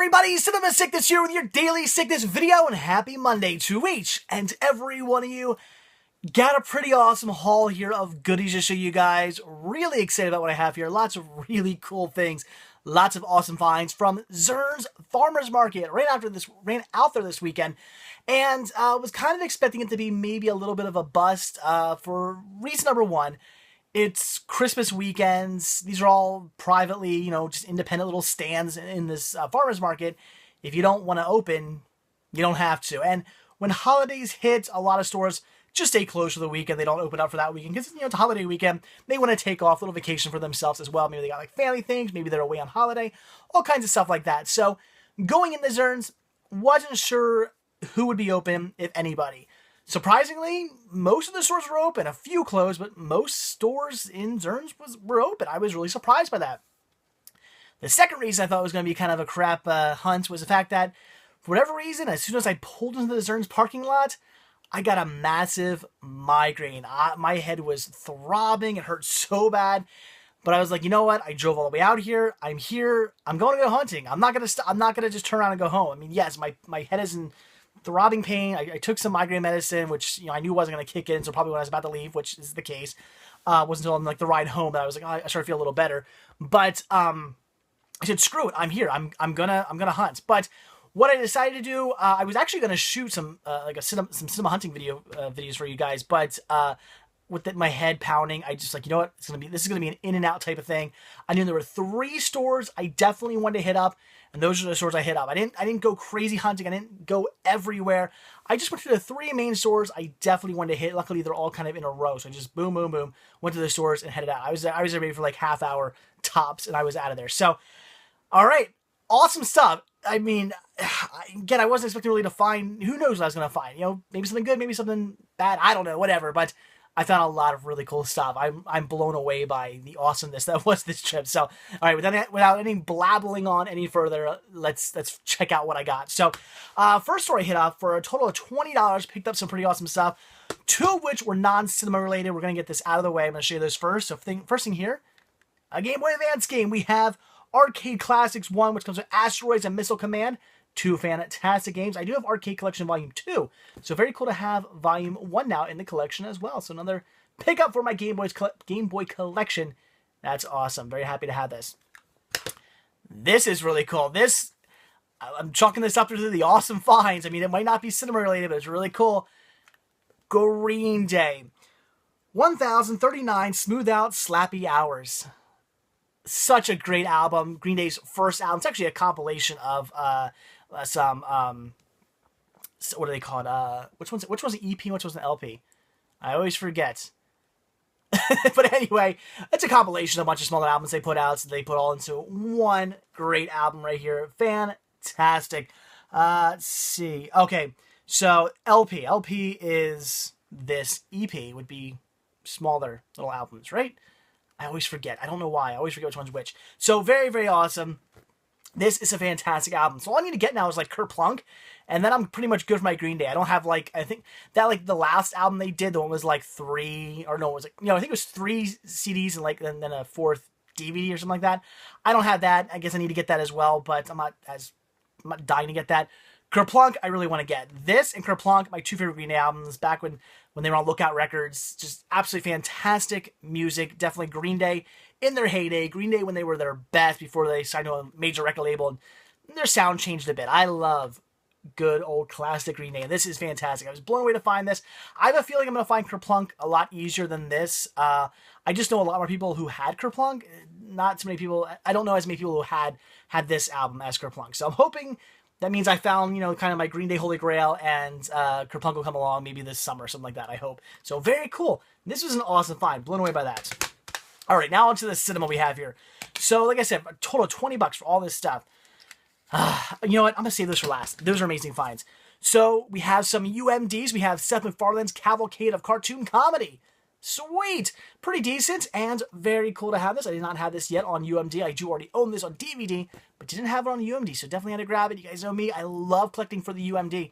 everybody, Cinema Sickness here with your daily sickness video, and happy Monday to each and every one of you. Got a pretty awesome haul here of goodies to show you guys. Really excited about what I have here. Lots of really cool things. Lots of awesome finds from Zern's Farmer's Market. Ran out there this weekend, and was kind of expecting it to be maybe a little bit of a bust for reason number one. It's Christmas weekends. These are all privately, just independent little stands in this farmer's market. If you don't want to open, you don't have to. And when holidays hit, a lot of stores just stay closed for the weekend. They don't open up for that weekend because, it's a holiday weekend. They want to take off a little vacation for themselves as well. Maybe they got like family things. Maybe they're away on holiday. All kinds of stuff like that. So going into Zern's, wasn't sure who would be open, if anybody. Surprisingly, most of the stores were open. A few closed, but most stores in Zern's were open. I was really surprised by that. The second reason I thought it was going to be kind of a crap hunt was the fact that, for whatever reason, as soon as I pulled into the Zern's parking lot, I got a massive migraine. My head was throbbing. It hurt so bad. But I was like, you know what? I drove all the way out here. I'm here. I'm going to go hunting. I'm not going to just turn around and go home. I mean, yes, my head is in throbbing pain. I took some migraine medicine, which I knew wasn't going to kick in. So probably when I was about to leave, which is the case, wasn't until on the ride home that I was like, oh, I started to feel a little better. But I said, screw it. I'm here. I'm gonna hunt. But what I decided to do, I was actually gonna shoot some cinema hunting videos for you guys. But with my head pounding, I just you know what? This is gonna be an in and out type of thing. I knew there were 3 stores I definitely wanted to hit up. And those are the stores I hit up. I didn't go crazy hunting. I didn't go everywhere. I just went to the 3 main stores I definitely wanted to hit. Luckily, they're all kind of in a row. So I just boom, boom, boom, went to the stores and headed out. I was there maybe for like half hour tops, and I was out of there. So, all right, awesome stuff. I mean, again, I wasn't expecting really to find, who knows what I was going to find. Maybe something good, maybe something bad. I don't know, whatever. But I found a lot of really cool stuff. I'm blown away by the awesomeness that was this trip. So, all right, without any blabbling on any further, let's check out what I got. So, first store I hit up for a total of $20. Picked up some pretty awesome stuff, 2 of which were non-cinema related. We're gonna get this out of the way. I'm gonna show you those first. So, first thing here, a Game Boy Advance game. We have Arcade Classics 1, which comes with Asteroids and Missile Command. 2 fantastic games. I do have Arcade Collection Volume 2, so very cool to have Volume 1 now in the collection as well. So another pickup for my Game Boy collection. That's awesome. Very happy to have this. This is really cool. I'm chalking this up to the awesome finds. I mean, it might not be cinema related, but it's really cool. Green Day. 1039 Smooth Out Slappy Hours. Such a great album. Green Day's first album. It's actually a compilation of some what are they called? Which one's an EP? Which one's an LP? I always forget. But anyway, it's a compilation of a bunch of smaller albums they put out. So they put all into one great album right here. Fantastic. Let's see. Okay, so LP. LP is this. EP would be smaller little albums, right? I always forget. I don't know why. I always forget which one's which. So very, very awesome. This is a fantastic album. So all I need to get now is Kerplunk, and then I'm pretty much good for my Green Day. I don't have I think that the last album they did, the one was 3, or no, it was I think it was 3 CDs and then a 4th DVD or something like that. I don't have that. I guess I need to get that as well, but I'm not dying to get that. Kerplunk, I really want to get. This and Kerplunk, my 2 favorite Green Day albums back when they were on Lookout Records. Just absolutely fantastic music. Definitely Green Day in their heyday. Green Day when they were their best before they signed to a major record label, and their sound changed a bit. I love good old classic Green Day, and this is fantastic. I was blown away to find this. I have a feeling I'm going to find Kerplunk a lot easier than this. I just know a lot more people who had Kerplunk. Not so many people. I don't know as many people who had this album as Kerplunk. So I'm hoping that means I found, kind of my Green Day Holy Grail, and Kerplunk will come along maybe this summer, something like that, I hope. So very cool. This was an awesome find. Blown away by that. All right, now onto the cinema we have here. So, like I said, a total of $20 for all this stuff. You know what? I'm going to save those for last. Those are amazing finds. So, we have some UMDs. We have Seth MacFarlane's Cavalcade of Cartoon Comedy. Sweet! Pretty decent and very cool to have this. I did not have this yet on UMD. I do already own this on DVD, but didn't have it on UMD, so definitely had to grab it. You guys know me. I love collecting for the UMD,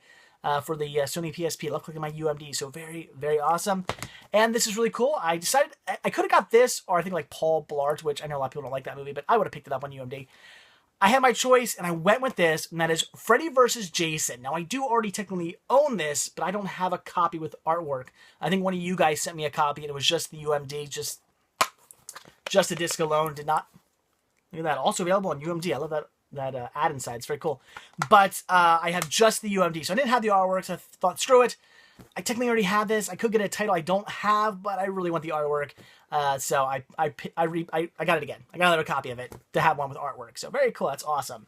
for the Sony PSP. I love collecting my UMD, so very, very awesome. And this is really cool. I decided I could have got this, or I think Paul Blart, which I know a lot of people don't like that movie, but I would have picked it up on UMD. I had my choice, and I went with this, and that is Freddy vs. Jason. Now, I do already technically own this, but I don't have a copy with artwork. I think one of you guys sent me a copy, and it was just the UMD, just the disc alone. Did not... Look at that. Also available on UMD. I love that ad inside. It's very cool. But I have just the UMD, so I didn't have the artwork, so I thought, screw it. I technically already have this. I could get a title I don't have, but I really want the artwork. So I got it again. I got another copy of it to have one with artwork. So very cool. That's awesome.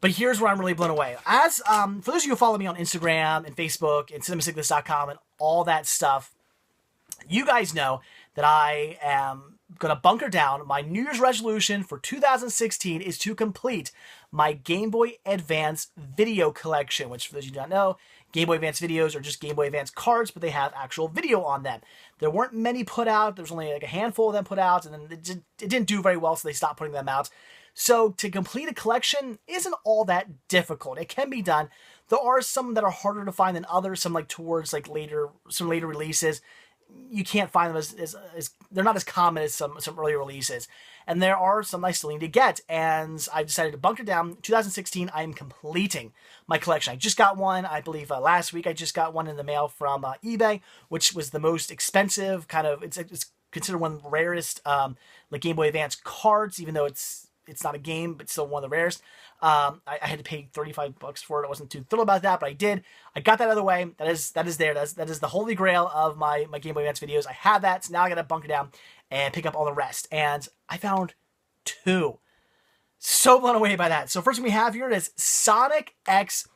But here's where I'm really blown away. As for those of you who follow me on Instagram and Facebook and cinemasickness.com and all that stuff, you guys know that I am going to bunker down. My New Year's resolution for 2016 is to complete my Game Boy Advance video collection, which for those of you who don't know, Game Boy Advance videos are just Game Boy Advance cards, but they have actual video on them. There weren't many put out. There was only like a handful of them put out, and then it didn't do very well, so they stopped putting them out. So to complete a collection isn't all that difficult. It can be done. There are some that are harder to find than others, some like towards like some later releases. You can't find them as they're not as common as some earlier releases. And there are some I still need to get, and I decided to bunker down. 2016, I am completing my collection. I just got one, I believe last week I just got one in the mail from eBay, which was the most expensive, kind of, it's considered one of the rarest like Game Boy Advance cards, even though it's not a game, but still one of the rarest. I had to pay $35 for it. I wasn't too thrilled about that, but I did. I got that out of the way. That is there. That is the holy grail of my Game Boy Advance videos. I have that, so now I got to bunker down and pick up all the rest. And I found 2. So blown away by that. So first one we have here is Sonic X,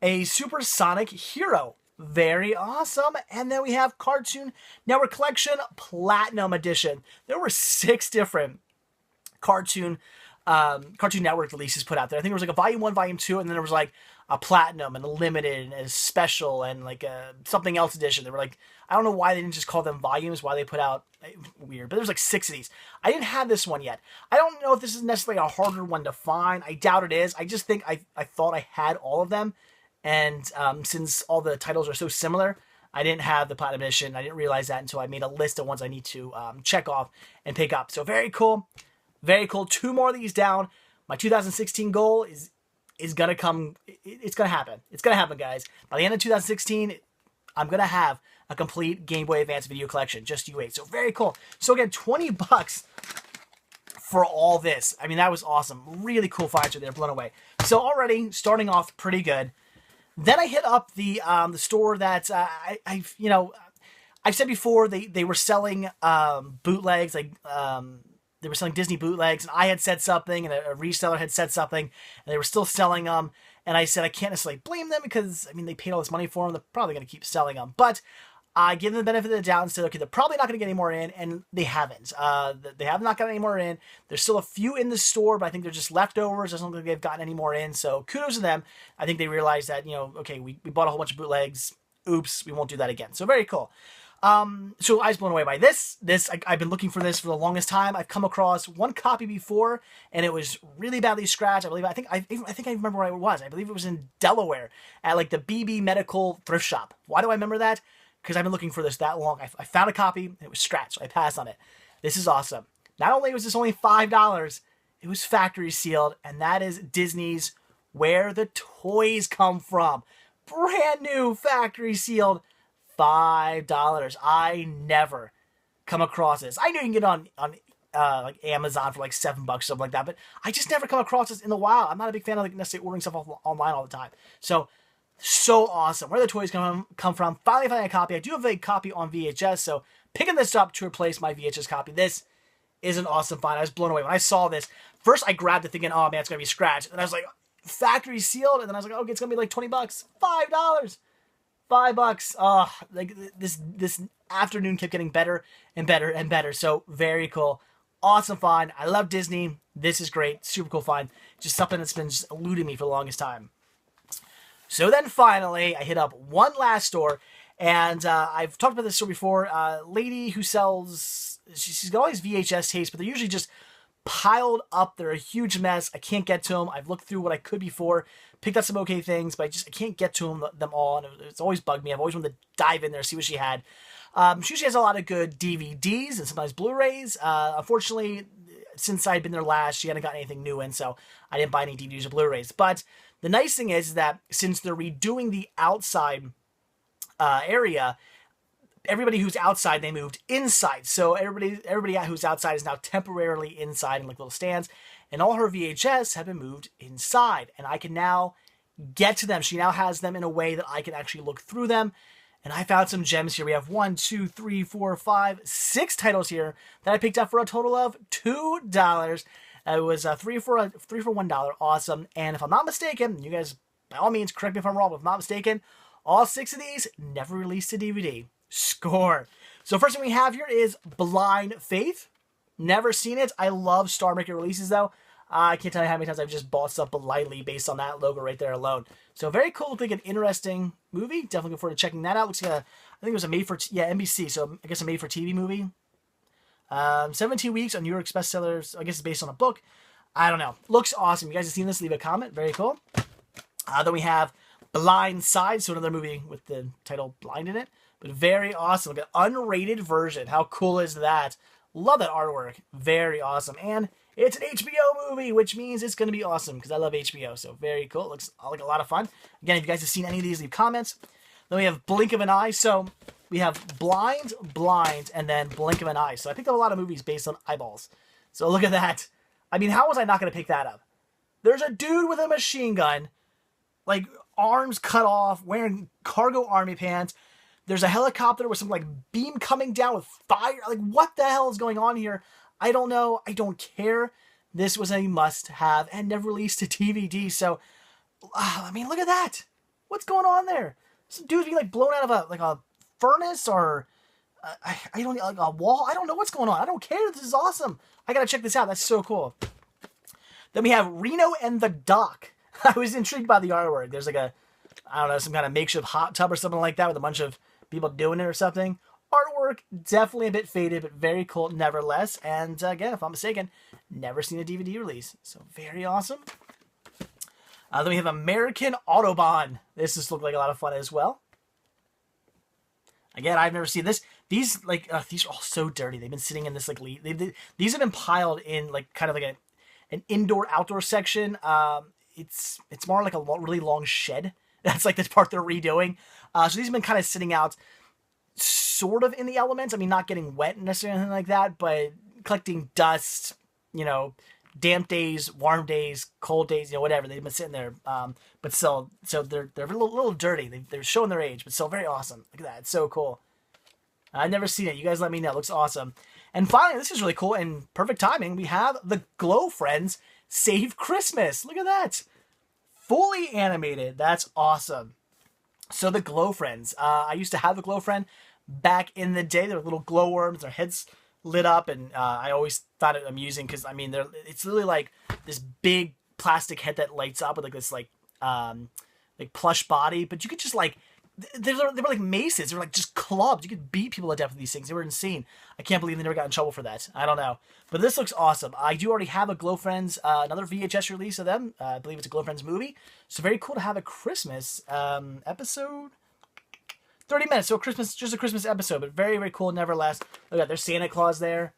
a Supersonic Hero. Very awesome. And then we have Cartoon Network Collection Platinum Edition. There were 6 different Cartoon Network releases put out there. I think there was like a Volume 1, Volume 2, and then there was like a Platinum and a Limited and a Special and like a something else edition. They were like, I don't know why they didn't just call them volumes, why they put out, weird, but there's like 6 of these. I didn't have this one yet. I don't know if this is necessarily a harder one to find. I doubt it is. I just think I thought I had all of them, and since all the titles are so similar, I didn't have the Platinum Edition. I didn't realize that until I made a list of ones I need to check off and pick up. So very cool. Very cool. 2 more of these down. My 2016 goal is going to come. It's going to happen. It's going to happen, guys. By the end of 2016, I'm going to have a complete Game Boy Advance video collection. Just you wait. So very cool. So again, $20 for all this. I mean, that was awesome. Really cool finds right there. Blown away. So already starting off pretty good. Then I hit up the store that I've said before they were selling bootlegs, like they were selling Disney bootlegs, and I had said something, and a reseller had said something, and they were still selling them. And I said I can't necessarily blame them because I mean they paid all this money for them. They're probably going to keep selling them, but I give them the benefit of the doubt and said, okay, they're probably not going to get any more in, and they haven't. They have not gotten any more in. There's still a few in the store, but I think they're just leftovers. I don't think they've gotten any more in, so kudos to them. I think they realized that, okay, we bought a whole bunch of bootlegs. Oops, we won't do that again. So very cool. So I was blown away by this. I've been looking for this for the longest time. I've come across one copy before, and it was really badly scratched. I think I remember where it was. I believe it was in Delaware at like the BB Medical Thrift Shop. Why do I remember that? Because I've been looking for this that long. I found a copy, and it was scratched, so I passed on it. This is awesome. Not only was this only $5, it was factory sealed, and that is Disney's Where the Toys Come From. Brand new factory sealed, $5. I never come across this. I know you can get on like Amazon for like $7, something like that, but I just never come across this in the wild. I'm not a big fan of like necessarily ordering stuff online all the time. So awesome. Where the toys come from. Finally finding a copy. I do have a copy on VHS, so picking this up to replace my VHS copy. This is an awesome find. I was blown away. When I saw this, first I grabbed it thinking, oh man, it's going to be scratched. And I was like, factory sealed. And then I was like, okay, it's going to be like $20. $5. $5. Oh, like this afternoon kept getting better and better and better. So very cool. Awesome find. I love Disney. This is great. Super cool find. Just something that's been just eluding me for the longest time. So then finally, I hit up one last store, and I've talked about this store before. Lady who sells, she's got all these VHS tapes, but they're usually just piled up. They're a huge mess. I can't get to them. I've looked through what I could before, picked up some okay things, but I can't get to them all, and it's always bugged me. I've always wanted to dive in there, see what she had. She usually has a lot of good DVDs and sometimes Blu-rays. Unfortunately, since I'd been there last, she hadn't gotten anything new in, so I didn't buy any DVDs or Blu-rays. But the nice thing is that since they're redoing the outside area, everybody who's outside, they moved inside. So everybody who's outside is now temporarily inside in like little stands, and all her VHS have been moved inside, and I can now get to them. She now has them in a way that I can actually look through them. And I found some gems here. We have 1, 2, 3, 4, 5, 6 titles here that I picked up for a total of $2. It was three for $1. Awesome. And if I'm not mistaken, you guys, by all means, correct me if I'm wrong, but if I'm not mistaken, all 6 of these never released to DVD. Score. So first thing we have here is Blind Faith. Never seen it. I love Star Maker releases, though. I can't tell you how many times I've just bought stuff blindly based on that logo right there alone. So very cool. Looks like an interesting movie. Definitely looking forward to checking that out. Looks like I think it was a NBC. So I guess a made-for-TV movie. 17 weeks on New York's bestsellers. I guess it's based on a book. I don't know. Looks awesome. You guys have seen this? Leave a comment. Very cool. Then we have Blind Side. So another movie with the title Blind in it. But very awesome. Like an unrated version. How cool is that? Love that artwork. Very awesome. And it's an HBO movie, which means it's going to be awesome because I love HBO. So very cool. It looks like a lot of fun. Again, if you guys have seen any of these, leave comments. Then we have Blink of an Eye. So we have Blind, and then Blink of an Eye. So I picked up a lot of movies based on eyeballs. So look at that. I mean, how was I not going to pick that up? There's a dude with a machine gun, like arms cut off, wearing cargo army pants. There's a helicopter with some like beam coming down with fire. Like, what the hell is going on here? I don't know. I don't care. This was a must-have and never released to DVD. So, I mean, look at that. What's going on there? Some dude's being like blown out of a furnace or I don't like a wall. I don't know what's going on. I don't care. This is awesome. I gotta check this out. That's so cool. Then we have Reno and the Dock. I was intrigued by the artwork. There's like some kind of makeshift hot tub or something like that with a bunch of people doing it or something. Artwork, definitely a bit faded, but very cool nevertheless. And again, if I'm mistaken, never seen a DVD release. So very awesome. Then we have American Autobahn. This just looked like a lot of fun as well. Again, I've never seen this. These these are all so dirty. They've been sitting in this these have been piled in like kind of like an indoor-outdoor section. It's more like a really long shed. That's like this part they're redoing. So these have been kind of sitting out sort of in the elements. I mean, not getting wet necessarily or anything like that, but collecting dust, damp days, warm days, cold days, whatever. They've been sitting there. But still, so they're a little dirty. They're showing their age, but still very awesome. Look at that. It's so cool. I've never seen it. You guys let me know. It looks awesome. And finally, this is really cool and perfect timing. We have the Glow Friends Save Christmas. Look at that. Fully animated. That's awesome. So the Glow Friends. I used to have the Glow Friend back in the day. They were little glowworms. Their heads lit up, and I always thought it amusing because, I mean, it's literally like this big plastic head that lights up with like this like plush body, but you could just like they were like maces. They were like just clubs. You could beat people to death with these things. They were insane. I can't believe they never got in trouble for that. I don't know. But this looks awesome. I do already have a Glow Friends, another VHS release of them. I believe it's a Glow Friends movie. So very cool to have a Christmas episode. 30 minutes, so just a Christmas episode, but very, very cool nevertheless. Look at there's Santa Claus there,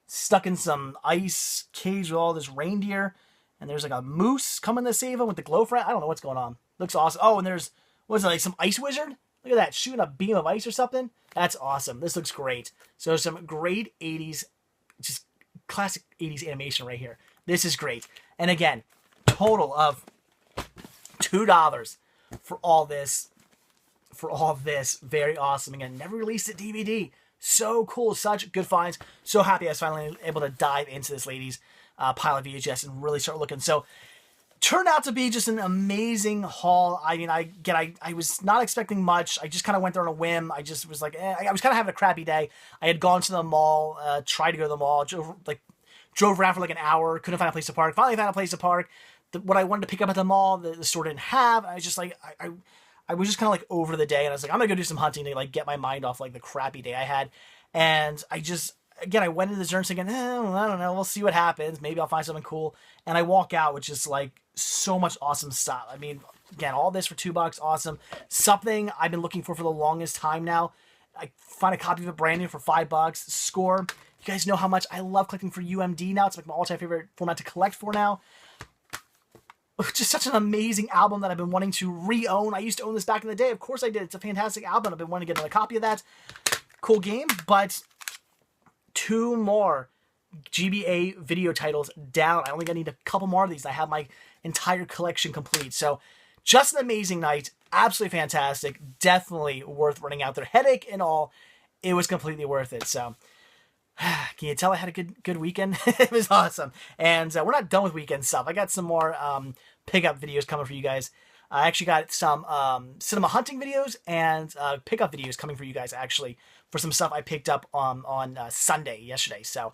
stuck in some ice cage with all this reindeer, and there's like a moose coming to save him with the Glow Friend. I don't know what's going on. Looks awesome. Oh, and there's, what's it, like some ice wizard? Look at that, shooting a beam of ice or something. That's awesome. This looks great. So some great 80s, just classic 80s animation right here. This is great. And again, total of $2 for all this. Very awesome. Again, never released a DVD. So cool. Such good finds. So happy I was finally able to dive into this lady's pile of VHS and really start looking. So turned out to be just an amazing haul. I mean, I was not expecting much. I just kind of went there on a whim. I just was like, I was kind of having a crappy day. I had gone to the mall, tried to go to the mall, drove around for like an hour, couldn't find a place to park. Finally found a place to park. What I wanted to pick up at the mall, the store didn't have. I was just like, I was just kind of like over the day, and I was like, I'm gonna go do some hunting to like get my mind off like the crappy day I had. And I went into the Zern thinking, I don't know, we'll see what happens. Maybe I'll find something cool. And I walk out with just like so much awesome stuff. I mean, again, all this for $2, awesome. Something I've been looking for the longest time now. I find a copy of it brand new for $5. Score. You guys know how much I love collecting for UMD now. It's like my all-time favorite format to collect for now. Just such an amazing album that I've been wanting to re-own. I used to own this back in the day. Of course I did. It's a fantastic album. I've been wanting to get another copy of that. Cool game, but 2 more GBA video titles down. I only need a couple more of these. I have my entire collection complete. So just an amazing night. Absolutely fantastic. Definitely worth running out there. Headache and all. It was completely worth it. So can you tell I had a good weekend? It was awesome. And we're not done with weekend stuff. I got some more pickup videos coming for you guys. I actually got some cinema hunting videos and pickup videos coming for you guys, actually, for some stuff I picked up on Sunday, yesterday. So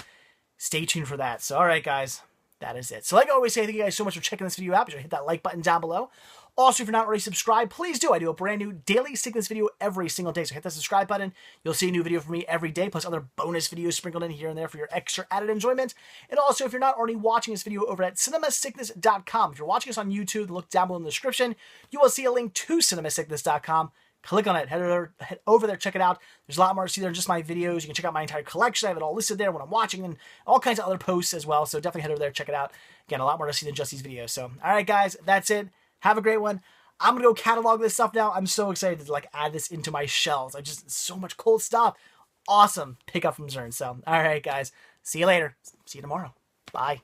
stay tuned for that. So, all right, guys, that is it. So like I always say, thank you guys so much for checking this video out. Be sure to hit that like button down below. Also, if you're not already subscribed, please do. I do a brand new daily sickness video every single day. So hit that subscribe button. You'll see a new video from me every day, plus other bonus videos sprinkled in here and there for your extra added enjoyment. And also, if you're not already watching this video over at cinemasickness.com, if you're watching us on YouTube, look down below in the description. You will see a link to cinemasickness.com. Click on it. Head over there. Check it out. There's a lot more to see there than just my videos. You can check out my entire collection. I have it all listed there when I'm watching, and all kinds of other posts as well. So definitely head over there. Check it out. Again, a lot more to see than just these videos. So, all right, guys, that's it. Have a great one. I'm going to go catalog this stuff now. I'm so excited to add this into my shelves. So much cool stuff. Awesome pickup from Zern. So, all right, guys. See you later. See you tomorrow. Bye.